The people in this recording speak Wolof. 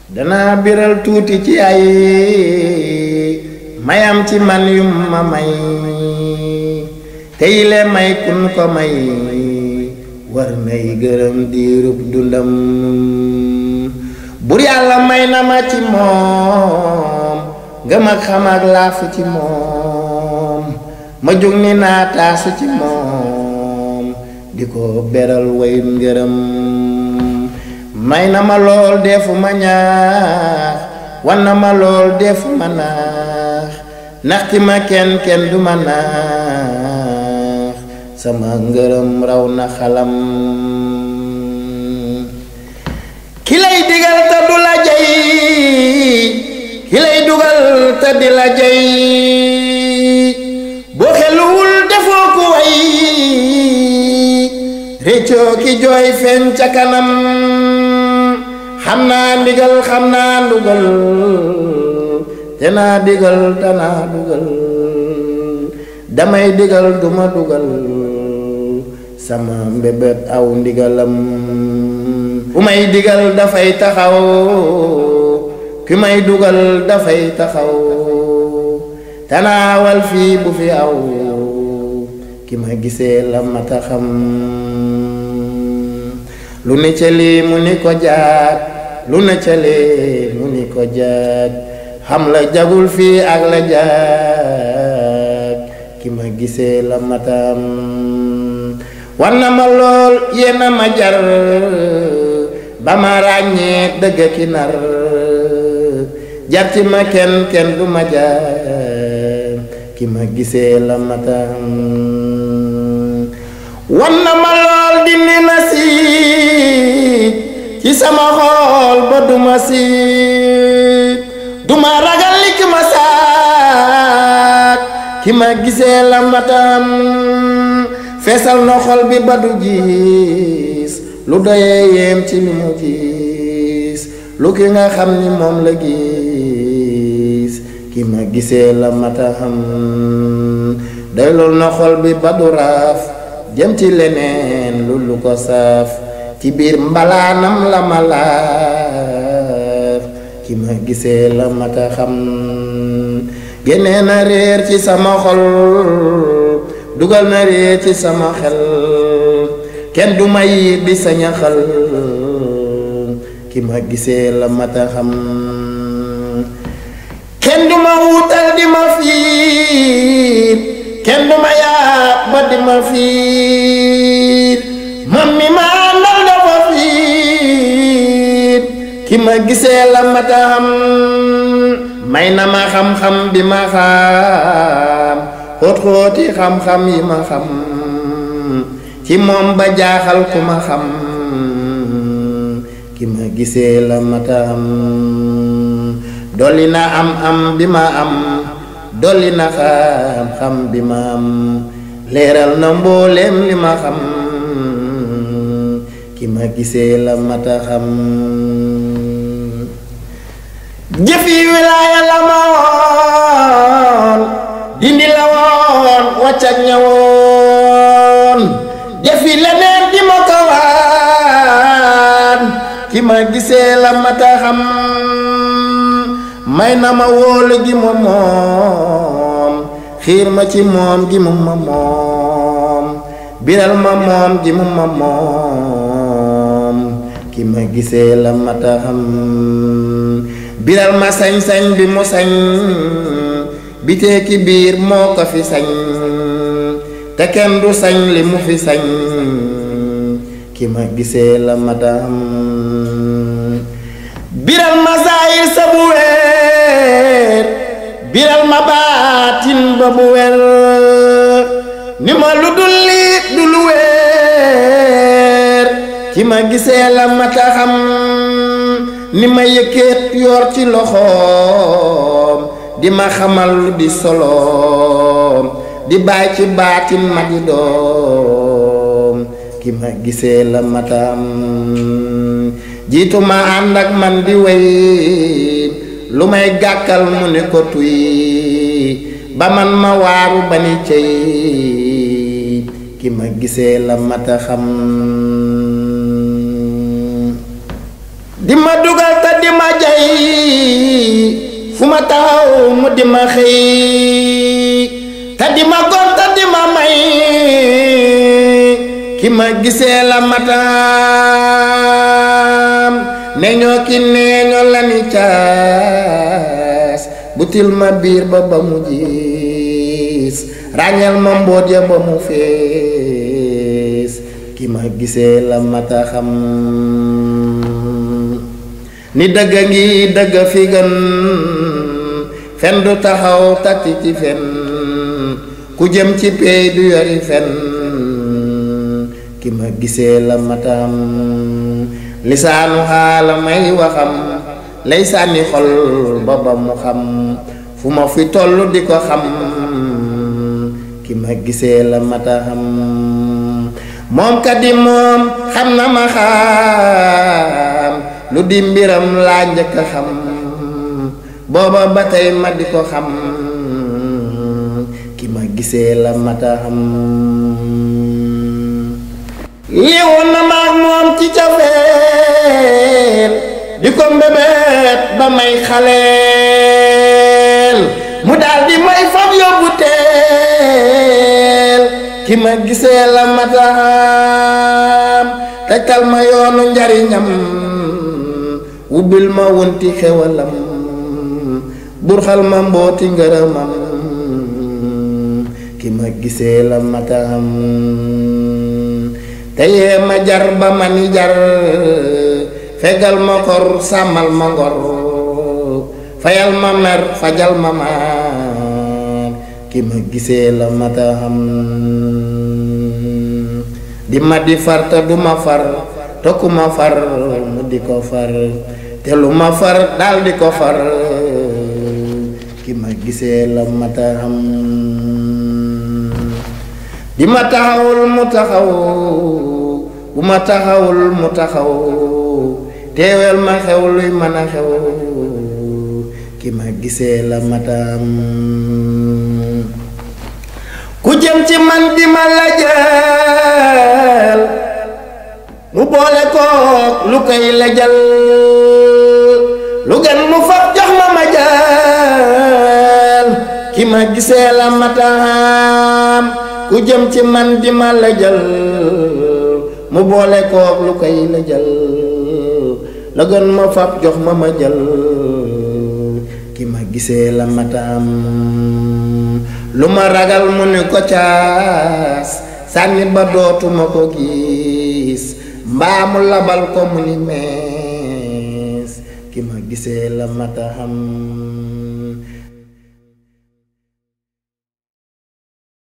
danaa biral tuuti ci ay mayam ci man yum ma may tey le may kun ko may war nay gërëm diirub dundam bur yàlla may na ma ci moom ngëm ak xam ak laafu ci moom ma jóg ni naa taasu ci moom di ko beral way ngërëm may na ma lool defu ma ñaax wan na ma lool defu ma naax naxti ma kenn kenn du ma naax sama ngërëm raw na xalam ki lay digal te du la jay ki lay dugal te di la jay boo xeluwul defoo ku way réccoo ki jooy feeñ ca kanam xam naa ndigal xam naa ndugal te naa digal te naa dugal damay digal duma dugal sama mbébét aw ndigalam bu may digal dafay taxaw ki may dugal dafay taxaw tanaawal fii bu fi aw ki ma gisee la mata xam lu ne ca lii mu ni ko jaag lu ne ca lii mu ni ko jaag xam la jagul fii ak la jaag ki ma gisee la matam war na ma lool yéena ma jar ba ma ràññee dëgg ki nar jarti ma kenn kenn du ma jar ki ma gisee la matam war na ma lool dindi na siit ci sama xol ba du ma siit du ma ragal li ki ma saak ki ma gisee la matam feesal na xol bi ba du gis lu doyee yem ci li mu gis lu ki nga xam ni moom la gis ki ma gisee la matam doylul na xol bi ba du raaf jëm ci leneen lu ko saaf ci biir mbalaanam la ma laaf ki ma gisee la mata xam génnee na réer ci sama xol dugal na réer ci sama xel kenn du may di saña xal ki ma gisee la mata xam kenn du ma wutal di ma fiir kenn du ma yaab ba di ma fiir man mi ma àndal dafa fiir ki ma gisee la mata xam may na ma xam-xam bi ma xam xóot-xóoti xam-xam yi ma xam ci moom ba jaaxal ku ma xam ki ma gisee la mata xam dolli na am bi ma am dolli na xam-xam bi ma am leeral na mbooleem li ma xam ki ma gisee la mata xam jëfi wilaaya la ma woon dindi la woon wàccak ñawoon jëfi leneen di ma ko waan ki ma gisee la mata xam may na ma wóolu gi ma moom xiir ma ci moom gi mu ma moom biral ma moom gi mu ma moom ki ma gisee la mata xam biral ma sañ-sañ bi mu sañ bitee ki biir moo ko fi sañ te kenn du sañ li mu fi sañ ki ma gisee la mata xam biral ma saayir sa bu weer biral ma baatin ba bu weer ni ma lu dul lii du lu weer ki ma gisee la mata xam ni ma yëkkeet yor ci loxoom di ma xamal lu di soloom di bàyyi ci baatin ma di doom ki ma gisee la matam jiitu ma ànd ak man di wey lu may gàkkal mu ne ko tuy ba man ma waaru ba ni cey ki ma gisee la mata xam di ma dugal te di ma jay taxaw mu di ma xëy te di ma gon te di ma may ki ma gisee la matam ne ñoo ki nee ñoo la ni caas butil ma biir ba mu gis ràññal ma mbóot ya ba mu fees ki ma gisee la mata xam ni dëgg ngi dëgg fi gën fen du taxaw tati ci fen ku jëm ci pey du yori fen ki ma gisee la matam lisaanu xaala may waxam lay sànni xol ba mu xam fu ma fi tollu di ko xam ki ma gisee la matam moom kat di moom xam na ma xam lu di mbiram laa njëkk a xam booba ba tey ma di ko xam ki ma gisee la mata xam léewoon na maag moom ci cafeel di ko mbébét ba may xaleel mu daal di may fab yóbbu teel ki ma gisee la mata xam tekkal ma yoonu njariñam wubbil ma wunti xewalam burxal ma mbooti ngërëmam ki ma gisee la matam teyee ma jar ba ma ni jar fegal ma kor sàmmal ma ngor fayal ma mer fajal ma maar ki ma gisee la matam di ma di far te du ma far tokku ma far mu di ko far te lu ma far dal di ko far ki ma gisee la mata xam di ma taxawul mu taxaw bu ma taxawul mu taxaw teewel ma xew luy mën a xew ki ma gisee la mata xam ku jëm ci man di ma lajal mu boole kook lu koy lajal lu gën mu fab jox ma ma jal ki ma gisee la matam ku jëm ci man di ma lajal mu boole kook lu koy lajal lu gën ma fab jox ma ma jal ki ma gisee la matam lu ma ragal mu ni ko caas sànni ba dootuma ko gis mbaamu labal ko mu ni mees ki ma gisee la mata xam